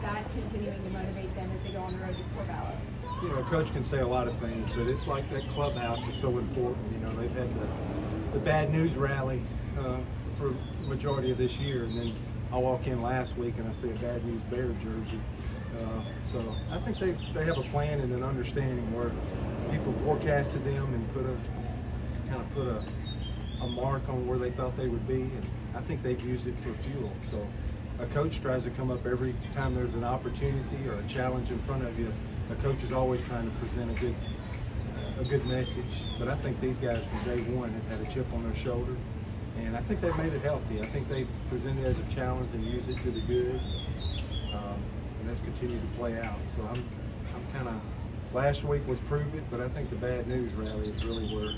that continuing to motivate them as they go on the road to Corvallis? You know, a coach can say a lot of things, but it's like that clubhouse is so important. You know, they've had the bad news rally for the majority of this year, and then I walk in last week and I see a bad news Bear jersey. So I think they have a plan and an understanding where people forecasted them and put a mark on where they thought they would be, and I think they've used it for fuel. So a coach tries to come up every time there's an opportunity or a challenge in front of you. A coach is always trying to present a good message. But I think these guys from day one have had a chip on their shoulder, and I think they've made it healthy. I think they've presented it as a challenge and used it to the good, and that's continued to play out. So I'm kind of, last week was prove it, but I think the bad news rally is really where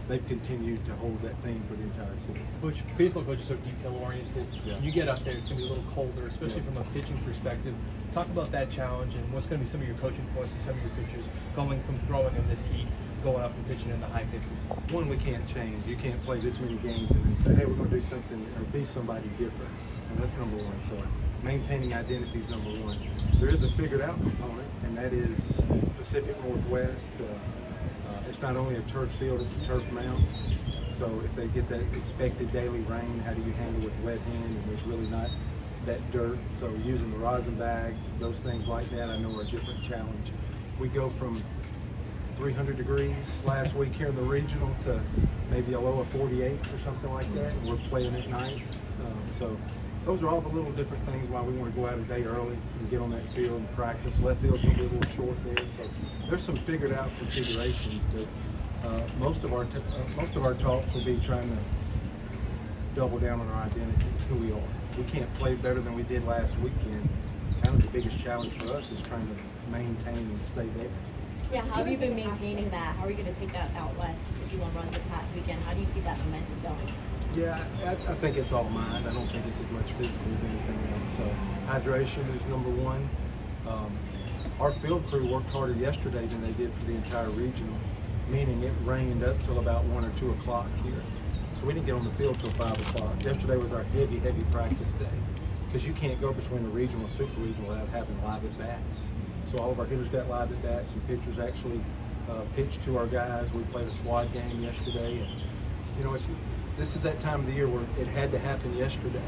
they've continued to hold that theme for the entire season. Coach, baseball coach is so detail-oriented. Yeah. When you get up there, it's going to be a little colder, especially from a pitching perspective. Talk about that challenge and what's going to be some of your coaching points to some of your pitchers going from throwing in this heat to going up and pitching in the high pitches. One, we can't change. You can't play this many games and then say, hey, we're going to do something or be somebody different. And that's number one. So maintaining identity is number one. There is a figured out component, and that is Pacific Northwest. It's not only a turf field, it's a turf mound. So if they get that expected daily rain, how do you handle with wet hand? And there's really not that dirt. So using the rosin bag, those things like that, I know are a different challenge. We go from 300 degrees last week here in the regional to maybe a low of 48 or something like that. And we're playing at night. So those are all the little different things why we want to go out a day early and get on that field and practice. Left field's going to be a little short there, so there's some figured out configurations that most of our talks will be trying to double down on our identity, who we are. We can't play better than we did last weekend. Kind of the biggest challenge for us is trying to maintain and stay there. Yeah, how have you been maintaining that? How are you going to take that out west? If you want to run this past weekend, how do you keep that momentum going? Yeah, I think it's all mind. I don't think it's as much physical as anything else. So hydration is number one. Our field crew worked harder yesterday than they did for the entire regional, meaning it rained up till about 1 or 2 o'clock here. So we didn't get on the field till 5 o'clock. Yesterday was our heavy practice day, because you can't go between the regional and super regional without having live at bats. So all of our hitters got live at bats, and pitchers actually pitched to our guys. We played a squad game yesterday, and you know, this is that time of the year where it had to happen yesterday,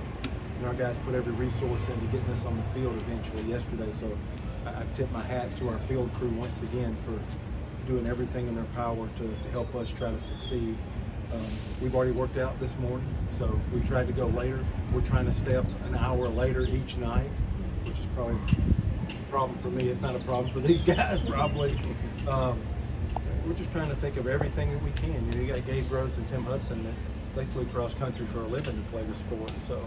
and our guys put every resource into getting us on the field eventually yesterday. So I tip my hat to our field crew once again for doing everything in their power to help us try to succeed. We've already worked out this morning, so we tried to go later. We're trying to stay up an hour later each night, which is probably a problem for me. It's not a problem for these guys, probably. We're just trying to think of everything that we can. You know, you got Gabe Gross and Tim Hudson that they flew cross country for a living to play the sport. So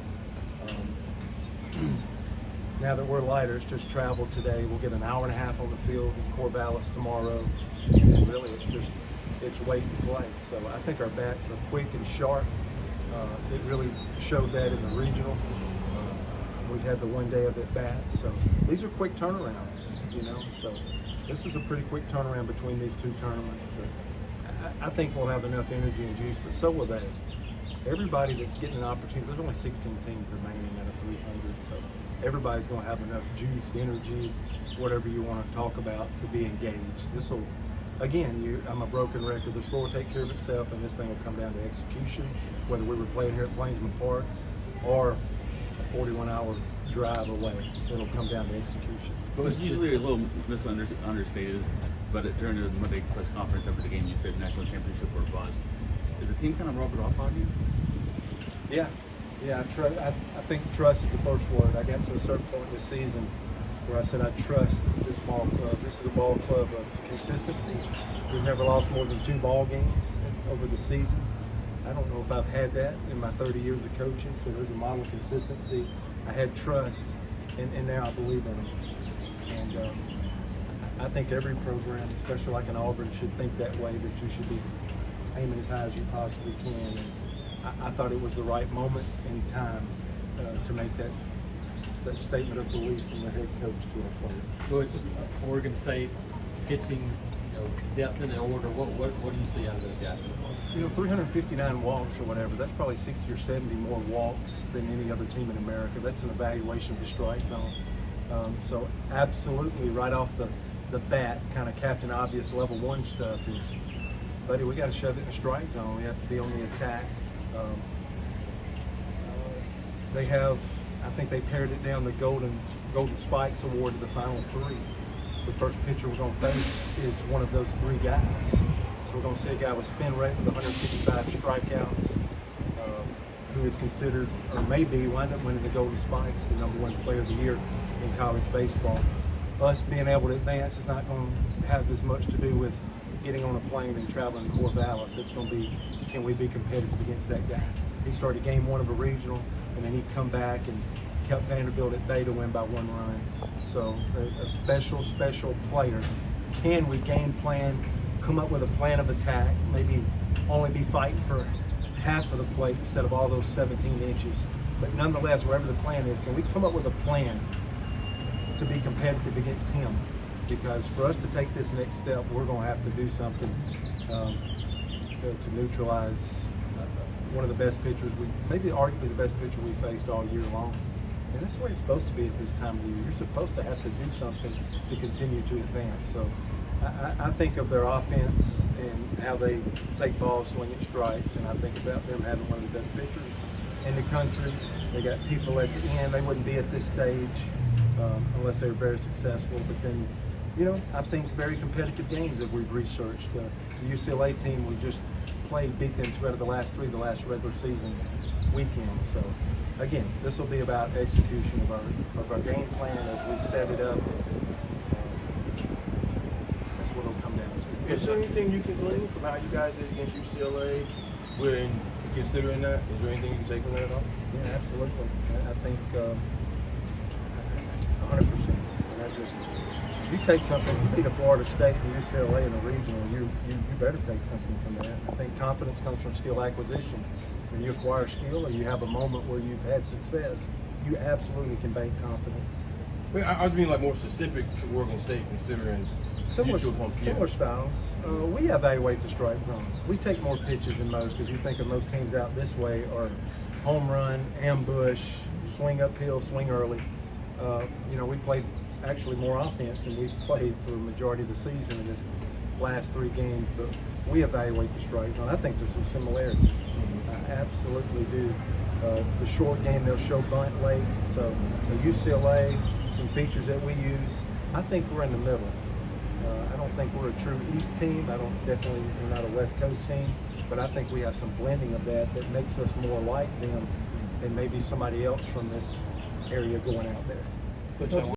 now that we're lighter, it's just travel today. We'll get an hour and a half on the field in Corvallis tomorrow, and then really it's wait and play. So I think our bats are quick and sharp. It really showed that in the regional. We've had the 1 day of at bats, so these are quick turnarounds, you know. So this is a pretty quick turnaround between these two tournaments, but I think we'll have enough energy and juice, but so will they. Everybody that's getting an opportunity, there's only 16 teams remaining out of 300, so everybody's going to have enough juice, energy, whatever you want to talk about, to be engaged. This will, again, I'm a broken record. The score will take care of itself, and this thing will come down to execution, whether we were playing here at Plainsman Park or a 41-hour drive away. It'll come down to execution. Well, it's usually a little understated, but during the Monday press conference after the game, you said national championship or bust. Is the team kind of rub it off on you? Yeah. I think trust is the first word. I got to a certain point this season where I said I trust this ball club. This is a ball club of consistency. We've never lost more than 2 ball games over the season. I don't know if I've had that in my 30 years of coaching, so there's a model of consistency. I had trust, and now I believe in them. And I think every program, especially like in Auburn, should think that way, that you should be aiming as high as you possibly can. And I thought it was the right moment and time to make that statement of belief from the head coach to our players. Well, it's Oregon State pitching, depth in the order. What do you see out of those guys? 359 walks or whatever. That's probably 60 or 70 more walks than any other team in America. That's an evaluation of the strike zone. So absolutely right off the bat, kind of Captain Obvious level 1 stuff is, buddy, we got to shove it in the strike zone. We have to be on the attack. They have, I think they pared it down the Golden Spikes Award to the final 3. The first pitcher we're going to face is one of those 3 guys. So we're going to see a guy with spin rate with 155 strikeouts, who is considered, or maybe wind up winning the Golden Spikes, the #1 player of the year in college baseball. Us being able to advance is not going to have as much to do with getting on a plane and traveling to Corvallis. It's going to be, can we be competitive against that guy? He started game 1 of a regional, and then he'd come back and kept Vanderbilt at bay to win by 1 run. So a special player. Can we game plan, come up with a plan of attack, maybe only be fighting for half of the plate instead of all those 17 inches. But nonetheless, wherever the plan is, can we come up with a plan to be competitive against him? Because for us to take this next step, we're going to have to do something to neutralize one of the best pitchers, maybe arguably the best pitcher we faced all year long. And that's the way it's supposed to be at this time of the year. You're supposed to have to do something to continue to advance. So I think of their offense and how they take balls, swing at strikes, and I think about them having one of the best pitchers in the country. They got people at the end. They wouldn't be at this stage unless they were very successful. But then, you know, I've seen very competitive games that we've researched. The UCLA team we just played beat them 2 out of the last 3 the last regular season weekend. So again, this will be about execution of our game plan as we set it up. That's what it'll come down to. Is there anything you can glean from how you guys did against UCLA when considering that? Is there anything you can take from that at all? Yeah, absolutely. I think 100%. And I just, you take something, you beat a Florida State and UCLA in a regional, you better take something from that. I think confidence comes from skill acquisition. When you acquire skill or you have a moment where you've had success, you absolutely can bank confidence. Wait, I was being like more specific to Oregon State considering Similar you styles. We evaluate the strike zone. We take more pitches than most because you think of most teams out this way are home run, ambush, swing uphill, swing early. You know, we played actually more offense than we played for the majority of the season in this last 3 games, but we evaluate the strike zone. I think there's some similarities. I absolutely do. The short game, they'll show bunt late. So the UCLA, some features that we use, I think we're in the middle. I don't think we're a true East team. We're not a West Coast team, but I think we have some blending of that makes us more like them than maybe somebody else from this area going out there.